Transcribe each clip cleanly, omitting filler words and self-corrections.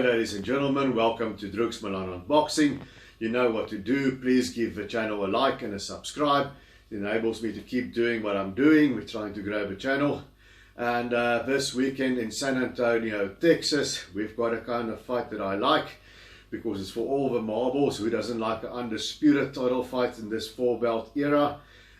ladies and gentlemen, welcome to Druk's Milan Unboxing. You know what to do. Please give the channel a like and a subscribe. It enables me to keep doing what I'm doing. We're trying to grow the channel. And this weekend in San Antonio, Texas, we've got a kind of fight that I like because it's for all the marbles. Who doesn't like an undisputed title fight in this four-belt era?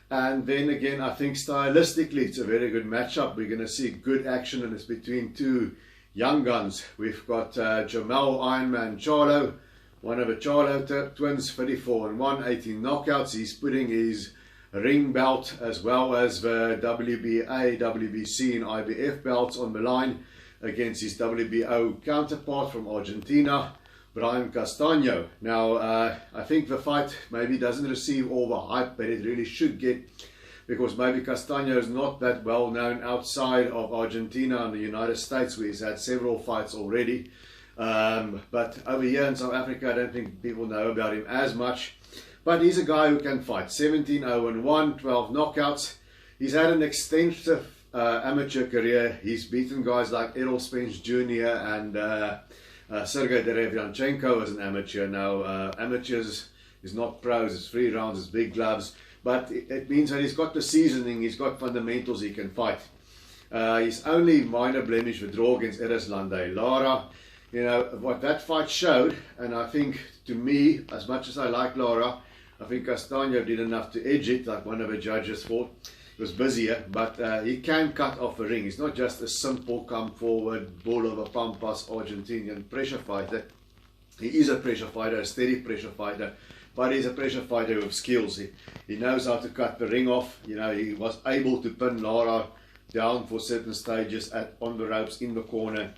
And then again, I think stylistically it's a very good matchup. We're going to see good action, and it's between two young guns. We've got Jermell Ironman Charlo, one of the Charlo twins, 34-1, 18 knockouts. He's putting his ring belt as well as the WBA, WBC and IBF belts on the line against his WBO counterpart from Argentina, Brian Castano. Now, I think the fight maybe doesn't receive all the hype that it really should get, because maybe Castano is not that well known outside of Argentina and the United States, where he's had several fights already. But over here in South Africa, I don't think people know about him as much. But he's a guy who can fight. 17-0-1, 12 knockouts. He's had an extensive amateur career. He's beaten guys like Errol Spence Jr. and Sergey Derevyanchenko as an amateur. Now, amateurs is not pros, it's 3 rounds, it's big gloves. But it means that he's got the seasoning, he's got fundamentals, he can fight. His only minor blemish, the draw against Erislandy Lara. You know, what that fight showed, and I think, to me, as much as I like Lara, I think Castano did enough to edge it, like one of the judges thought. He was busier, but he can cut off the ring. He's not just a simple come forward, bull of a pampas Argentinian pressure fighter. He is a pressure fighter, a steady pressure fighter, but he's a pressure fighter with skills. He knows how to cut the ring off. You know, he was able to pin Lara down for certain stages on the ropes in the corner.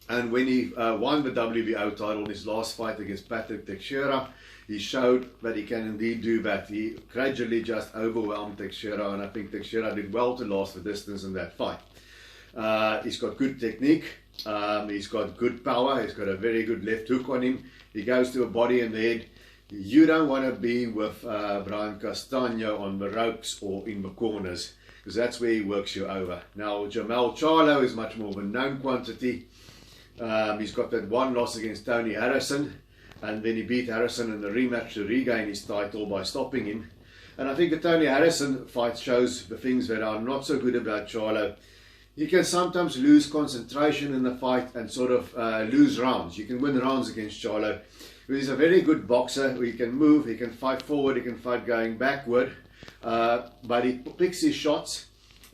And when he won the WBO title in his last fight against Patrick Teixeira, he showed that he can indeed do that. He gradually just overwhelmed Teixeira, and I think Teixeira did well to last the distance in that fight. He's got good technique, he's got good power, he's got a very good left hook on him. He goes to a body and the head. You don't want to be with Brian Castano on the ropes or in the corners, because that's where he works you over. Now, Jermell Charlo is much more of a known quantity. He's got that one loss against Tony Harrison, and then he beat Harrison in the rematch to regain his title by stopping him. And I think the Tony Harrison fight shows the things that are not so good about Charlo. He can sometimes lose concentration in the fight and sort of lose rounds. You can win rounds against Charlo. He's a very good boxer. He can move, he can fight forward, he can fight going backward, but he picks his shots.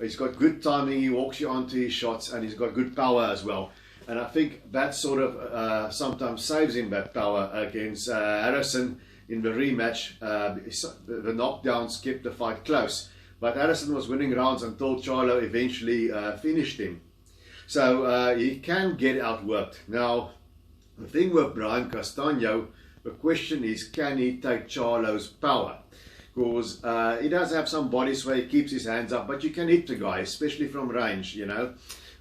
He's got good timing, he walks you onto his shots, and he's got good power as well. And I think that sort of sometimes saves him, that power against Harrison in the rematch. The knockdowns kept the fight close, but Harrison was winning rounds until Charlo eventually finished him. So he can get outworked. Now, the thing with Brian Castano, the question is, can he take Charlo's power? Because he does have some bodies where he keeps his hands up, but you can hit the guy, especially from range, you know.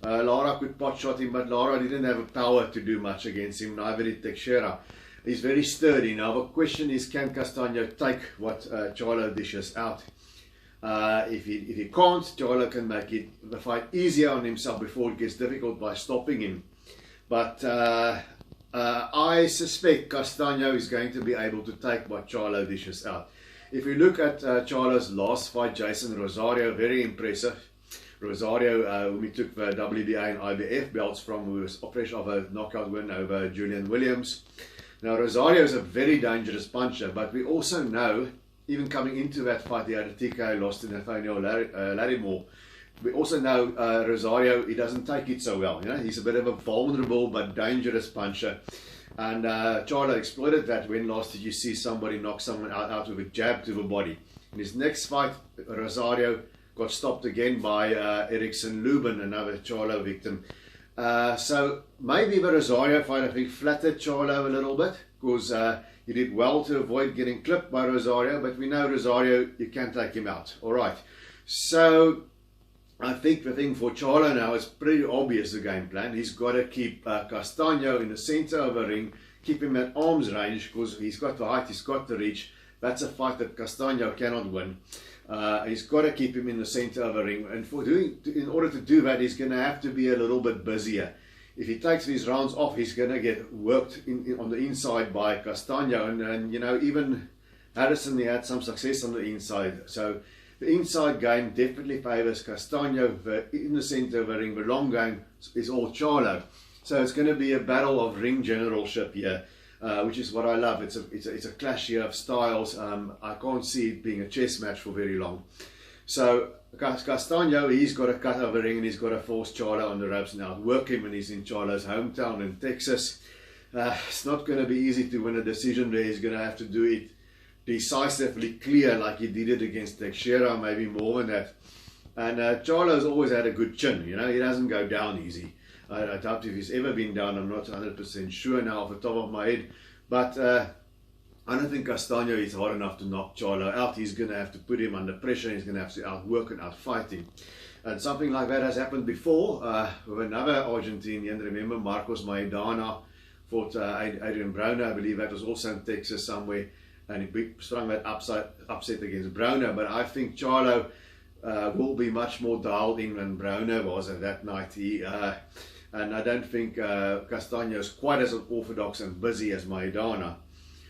Lara could pot shot him, but Lara didn't have a power to do much against him, neither did Teixeira. He's very sturdy. Now the question is, can Castano take what Charlo dishes out? If he can't, Charlo can make the fight easier on himself before it gets difficult by stopping him. But I suspect Castano is going to be able to take what Charlo dishes out. If we look at Charlo's last fight, Jason Rosario, very impressive. Rosario, whom he took the WBA and IBF belts from, who was fresh of a knockout win over Julian Williams. Now, Rosario is a very dangerous puncher, but we also know, even coming into that fight, he had a TKO loss to Nathaniel Larimore. We also know Rosario, he doesn't take it so well. You know, he's a bit of a vulnerable but dangerous puncher. And Charlo exploited that. When last did you see somebody knock someone out with a jab to the body? In his next fight, Rosario got stopped again by Erickson Lubin, another Charlo victim. So maybe the Rosario fight, I think, flattered Charlo a little bit, because he did well to avoid getting clipped by Rosario, but we know Rosario, you can take him out. All right. So I think the thing for Charlo now is pretty obvious, the game plan. He's got to keep Castano in the center of the ring, keep him at arm's range, because he's got the height, he's got the reach. That's a fight that Castano cannot win. He's got to keep him in the center of the ring, and in order to do that, he's going to have to be a little bit busier. if he takes these rounds off, he's going to get worked on the inside by Castano, and you know, even Harrison, he had some success on the inside. So the inside game definitely favours Castano. In the centre of the ring, the long game is all Charlo. So it's going to be a battle of ring generalship here, which is what I love. It's a clash here of styles. I can't see it being a chess match for very long. So Castano, he's got to cut over the ring, and he's got to force Charlo on the ropes and outwork him when he's in Charlo's hometown in Texas. It's not going to be easy to win a decision there. He's going to have to do it decisively clear, like he did it against Teixeira, maybe more than that. And Charlo's always had a good chin, you know, he doesn't go down easy. I doubt if he's ever been down, I'm not 100% sure now off the top of my head. But I don't think Castano is hard enough to knock Charlo out. He's going to have to put him under pressure. He's going to have to outwork and outfight him. And something like that has happened before with another Argentinian. Remember, Marcos Maidana fought Adrian Broner. I believe that was also in Texas somewhere. And he sprung that upset against Broner. But I think Charlo will be much more dialed in than Broner was at that night. And I don't think Castano is quite as orthodox and busy as Maidana.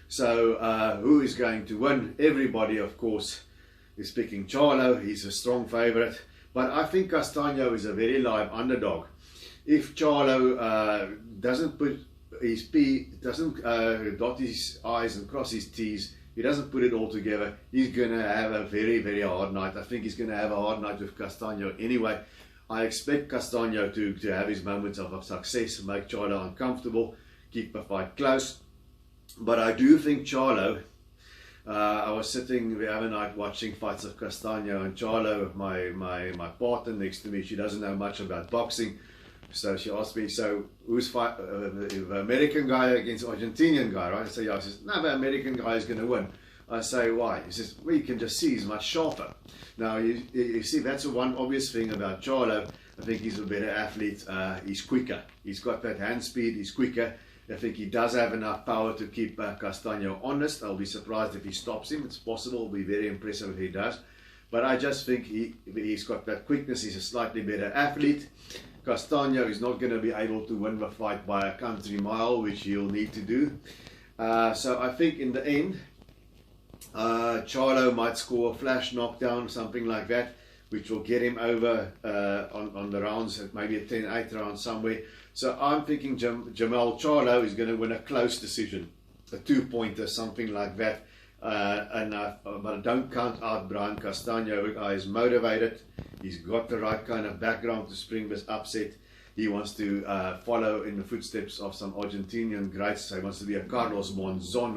So who is going to win? Everybody, of course, is picking Charlo. He's a strong favourite. But I think Castano is a very live underdog. If Charlo doesn't put his dot his I's and cross his T's, he doesn't put it all together, he's going to have a very, very hard night. I think he's going to have a hard night with Castano anyway. I expect Castano to have his moments of success, make Charlo uncomfortable, keep the fight close. But I do think Charlo, I was sitting the other night watching fights of Castano and Charlo, my partner next to me, she doesn't know much about boxing. So she asked me, so who's fight, the American guy against the Argentinian guy, right? I say, yeah. She says, no, the American guy is going to win. I say, why? He says, well, you can just see he's much sharper. Now, you see, that's the one obvious thing about Charlo. I think he's a better athlete. He's quicker. He's got that hand speed. He's quicker. I think he does have enough power to keep Castano honest. I'll be surprised if he stops him. It's possible. It'll be very impressive if he does. But I just think he's got that quickness. He's a slightly better athlete. Castano is not going to be able to win the fight by a country mile, which he'll need to do. So I think in the end, Charlo might score a flash knockdown, something like that, which will get him over on the rounds, maybe a 10-8 round somewhere. So I'm thinking Jermell Charlo is going to win a close decision, a 2-pointer, something like that. But don't count out Brian Castano. The guy is motivated. He's got the right kind of background to spring this upset. He wants to follow in the footsteps of some Argentinian greats. So he wants to be a Carlos Monzon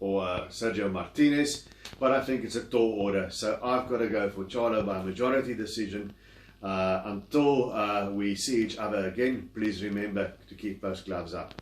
or Sergio Martinez. But I think it's a tall order. So I've got to go for Charlo by majority decision. Until we see each other again, please remember to keep those gloves up.